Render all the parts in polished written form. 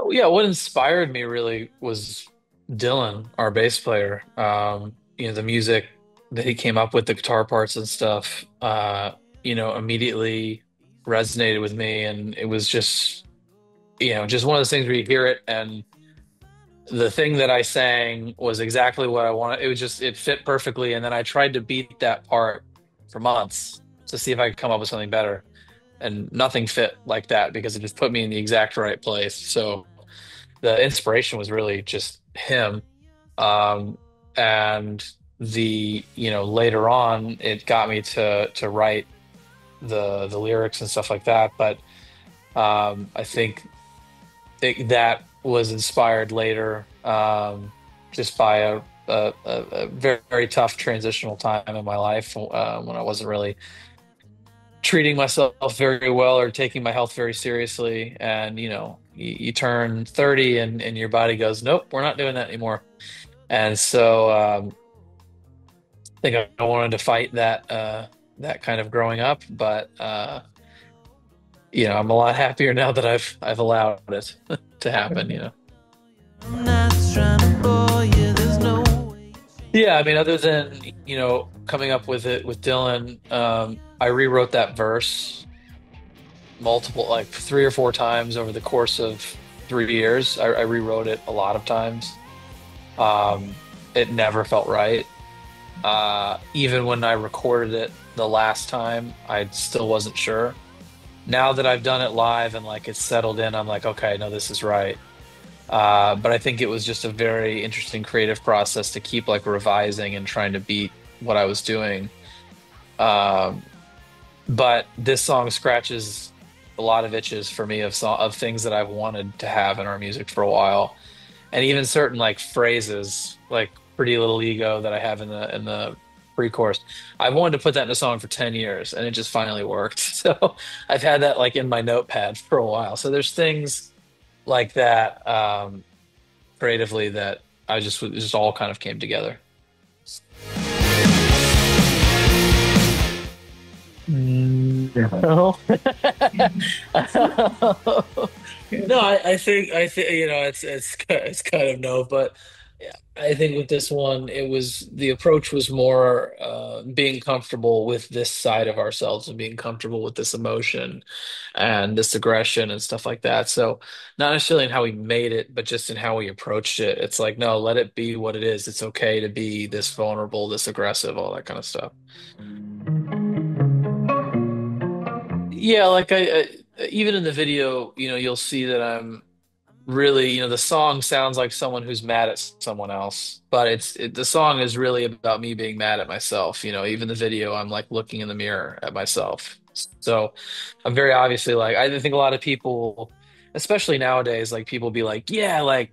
Yeah, what inspired me really was Dylan, our bass player. The music that he came up with, the guitar parts and stuff, immediately resonated with me. And it was just one of those things where you hear it and the thing that I sang was exactly what I wanted. It fit perfectly. And then I tried to beat that part for months to see if I could come up with something better. And nothing fit like that because it just put me in the exact right place. So the inspiration was really just him. Um, and later on, it got me to write the lyrics and stuff like that. But I think that was inspired later, just by a very, very tough transitional time in my life, when I wasn't really treating myself very well or taking my health very seriously. And you turn 30 and your body goes, nope, we're not doing that anymore. And so I think I wanted to fight that kind of growing up, but I'm a lot happier now that I've allowed it to happen, I'm not trying to bore you, there's no way. Yeah, I mean, other than, coming up with it with Dylan, I rewrote that verse multiple, like 3 or 4 times over the course of 3 years. I rewrote it a lot of times. Um, it never felt right. Even when I recorded it the last time, I still wasn't sure. Now that I've done it live and like it's settled in, I'm like, okay, no, this is right. But I think it was just a very interesting creative process to keep like revising and trying to beat what I was doing. Um, but this song scratches a lot of itches for me of things that I've wanted to have in our music for a while, and even certain like phrases like "Pretty Little Ego" that I have in the pre-chorus. I've wanted to put that in a song for 10 years, and it just finally worked. So I've had that like in my notepad for a while. So there's things like that, creatively, that I just all kind of came together. No. No, I think it's kind of no, but yeah, I think with this one, the approach was more being comfortable with this side of ourselves and being comfortable with this emotion and this aggression and stuff like that. So not necessarily in how we made it, but just in how we approached it. It's like, no, let it be what it is. It's okay to be this vulnerable, this aggressive, all that kind of stuff. Yeah, like even in the video, you'll see that I'm really, the song sounds like someone who's mad at someone else, but the song is really about me being mad at myself. Even the video, I'm like looking in the mirror at myself. So I'm very obviously like, I think a lot of people, especially nowadays, like people be like, yeah, like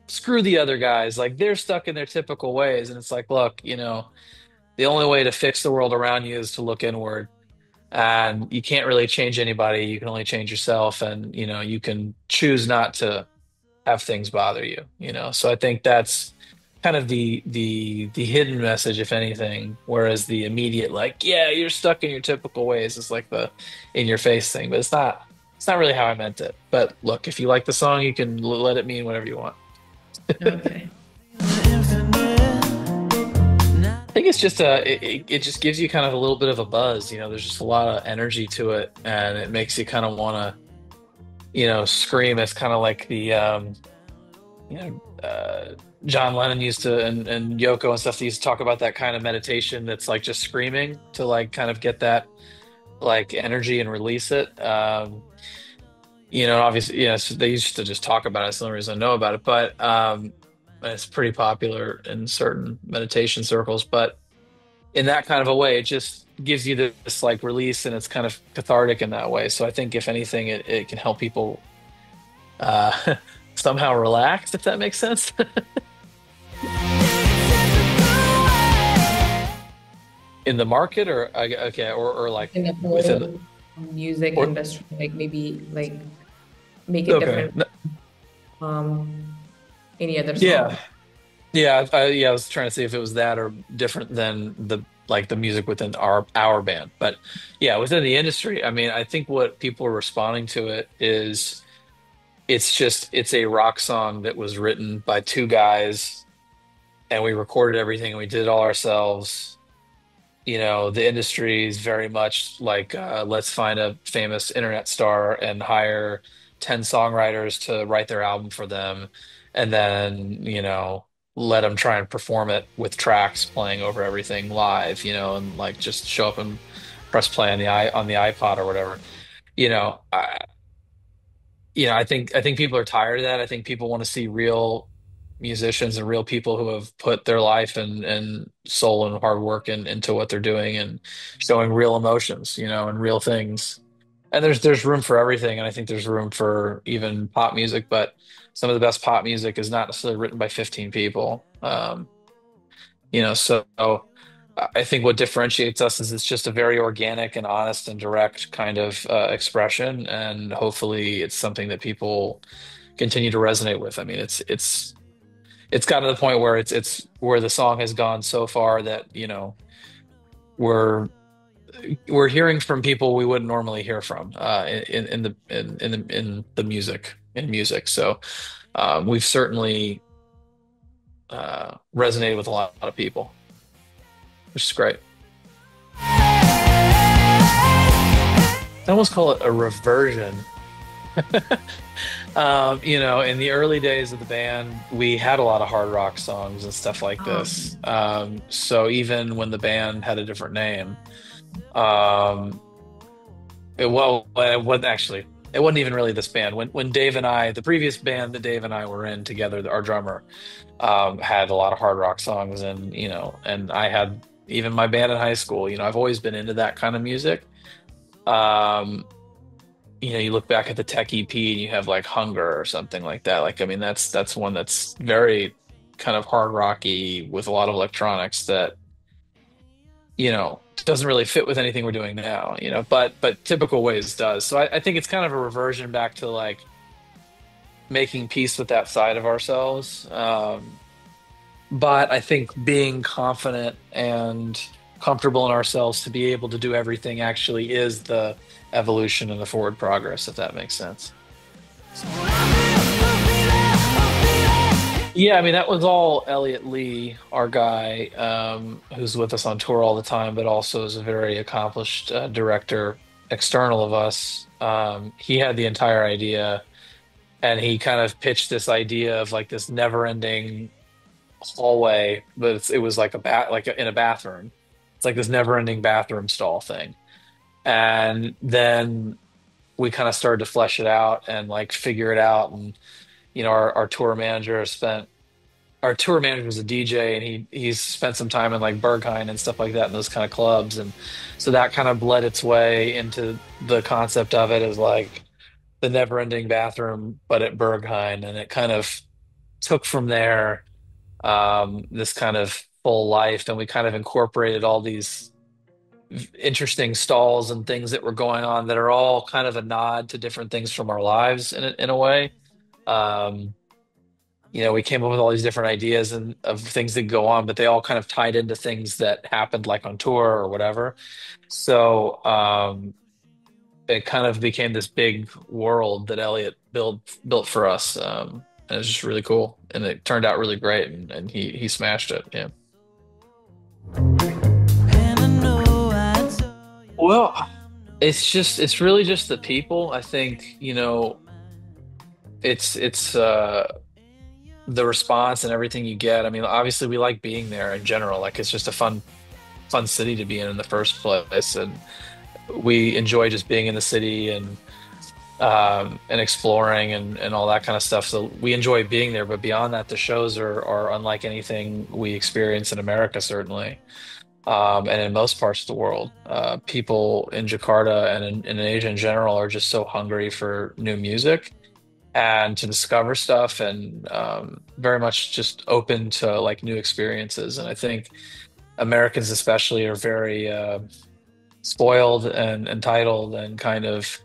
screw the other guys, like they're stuck in their typical ways. And it's like, look, the only way to fix the world around you is to look inward. And you can't really change anybody. You can only change yourself. And, you can choose not to have things bother you. So I think that's kind of the hidden message, if anything, whereas the immediate, like, yeah, you're stuck in your typical ways, is like the in your face thing. But it's not really how I meant it. But look, if you like the song, you can let it mean whatever you want. Okay. I think it's just it just gives you kind of a little bit of a buzz. There's just a lot of energy to it, and it makes you kind of want to, scream. It's kind of like John Lennon used to, and Yoko and stuff, they used to talk about that kind of meditation that's like just screaming to like kind of get that like energy and release it. Obviously, so they used to just talk about it. It's the only reason I know about it, but it's pretty popular in certain meditation circles. But in that kind of a way, it just gives you this like release, and it's kind of cathartic in that way. So I think if anything, it can help people somehow relax, if that makes sense. In the market, or okay, or like In the within the, whole music or industry, like maybe like make it okay. different um any other Yeah. song. Yeah, I was trying to see if it was that or different than the music within our band. But yeah, within the industry, I mean, I think what people are responding to it is it's a rock song that was written by two guys, and we recorded everything and we did it all ourselves. The industry is very much like, let's find a famous internet star and hire 10 songwriters to write their album for them, and then, let them try and perform it with tracks playing over everything live, and like just show up and press play on the iPod or whatever. You know, I, I think people are tired of that. I think people want to see real musicians and real people who have put their life and soul and hard work into what they're doing, and showing real emotions, and real things. And there's room for everything, and I think there's room for even pop music, but some of the best pop music is not necessarily written by 15 people. So I think what differentiates us is it's just a very organic and honest and direct kind of expression, and hopefully it's something that people continue to resonate with. I mean, it's gotten to the point where it's where the song has gone so far that, we're we're hearing from people we wouldn't normally hear from, in the music. So we've certainly resonated with a lot of people, which is great. I almost call it a reversion. In the early days of the band, we had a lot of hard rock songs and stuff like this. So even when the band had a different name, um, it wasn't even really this band. When Dave and I, the previous band that Dave and I were in together, our drummer, had a lot of hard rock songs, and and I had even my band in high school. I've always been into that kind of music. Um, you look back at the Tech EP and you have like Hunger or something like that. Like, I mean, that's one that's very kind of hard rocky with a lot of electronics that, doesn't really fit with anything we're doing now, but typical ways does. So I think it's kind of a reversion back to like making peace with that side of ourselves. But I think being confident and comfortable in ourselves to be able to do everything actually is the evolution and the forward progress, if that makes sense. Yeah, I mean, that was all Elliot Lee, our guy, who's with us on tour all the time, but also is a very accomplished director external of us. He had the entire idea, and he kind of pitched this idea of like this never-ending hallway, but it was like in a bathroom. It's like this never-ending bathroom stall thing. And then we kind of started to flesh it out and like figure it out. And our tour manager spent our tour manager was a DJ, and he's spent some time in like Berghain and stuff like that in those kind of clubs. And so that kind of bled its way into the concept of it as like the never-ending bathroom, but at Berghain. And it kind of took from there, this kind of full life, and we kind of incorporated all these interesting stalls and things that were going on that are all kind of a nod to different things from our lives in a way. Um, we came up with all these different ideas and of things that go on, but they all kind of tied into things that happened like on tour or whatever. So it kind of became this big world that Elliot built for us. And it was just really cool, and it turned out really great, and he smashed it. Yeah. Well, it's really just the people. I think, it's the response and everything you get. I mean, obviously we like being there in general. Like, it's just a fun city to be in the first place, and we enjoy just being in the city, and exploring and all that kind of stuff. So we enjoy being there, but beyond that, the shows are unlike anything we experience in America, certainly. And in most parts of the world. People in Jakarta and in Asia in general are just so hungry for new music and to discover stuff, and very much just open to like new experiences. And I think Americans especially are very spoiled and entitled, and kind of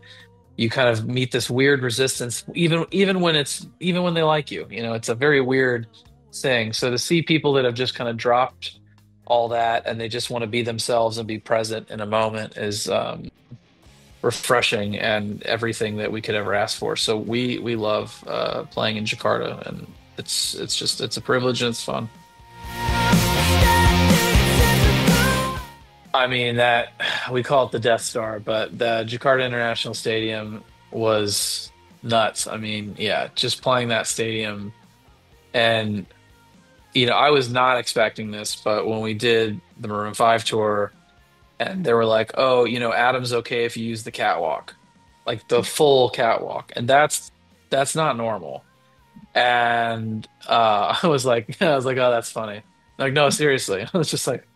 you kind of meet this weird resistance, even when they like you. It's a very weird thing. So to see people that have just kind of dropped all that, and they just want to be themselves and be present in a moment, is refreshing and everything that we could ever ask for. So we love playing in Jakarta, and it's just it's a privilege and it's fun. I mean that we call it the Death Star, but the Jakarta International Stadium was nuts. I mean, yeah, just playing that stadium and I was not expecting this, but when we did the Maroon 5 tour and they were like, "Oh, Adam's okay if you use the catwalk." Like the full catwalk. And that's not normal. And I was like, "Oh, that's funny." Like, no, seriously. I was just like,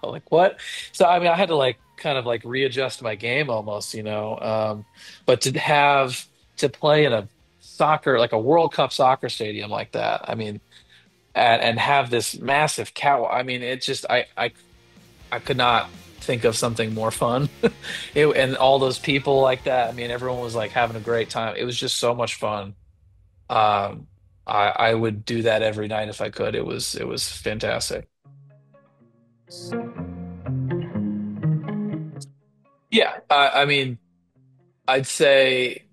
like what? So I mean, I had to like kind of like readjust my game almost, but to play in a soccer like a World Cup soccer stadium like that, I mean, and have this massive cow. I mean, it just I could not think of something more fun. And all those people like that. I mean, everyone was like having a great time. It was just so much fun. Um, I would do that every night if I could. It was fantastic. Yeah, I mean, I'd say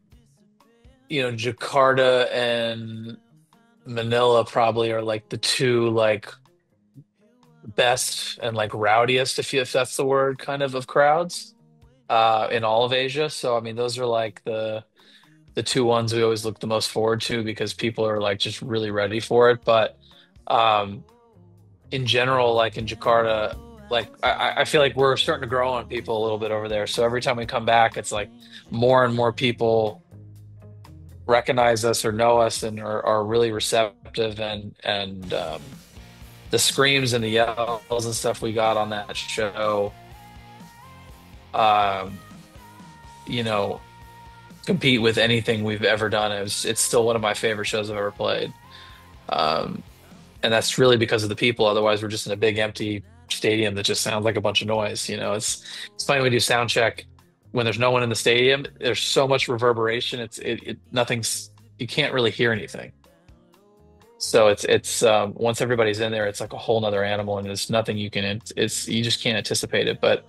Jakarta and Manila probably are like the two like best and like rowdiest, if that's the word, kind of crowds in all of Asia. So I mean, those are like the two ones we always look the most forward to because people are like just really ready for it. But um, in general, like in Jakarta, like I feel like we're starting to grow on people a little bit over there. So every time we come back, it's like more and more people recognize us or know us and are really receptive and the screams and the yells and stuff we got on that show, um, you know, compete with anything we've ever done. It's still one of my favorite shows I've ever played. Um, and that's really because of the people. Otherwise, we're just in a big empty stadium that just sounds like a bunch of noise. It's funny when we do sound check when there's no one in the stadium. There's so much reverberation. It nothing's you can't really hear anything. So it's once everybody's in there, it's like a whole nother animal, and there's nothing you can. It's you just can't anticipate it.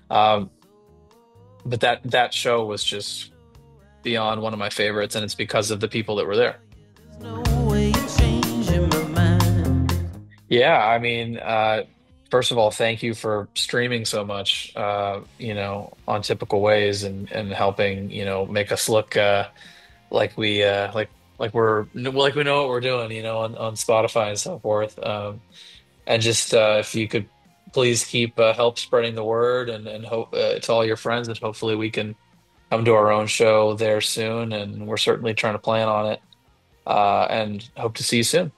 Um, but that show was just beyond one of my favorites, and it's because of the people that were there. no way you're changing my mind. Yeah, I mean, first of all, thank you for streaming so much, on typical ways and helping, make us look like we like we know what we're doing, on Spotify and so forth. And just if you could please keep help spreading the word and hope to all your friends, and hopefully we can come to our own show there soon. And we're certainly trying to plan on it, and hope to see you soon.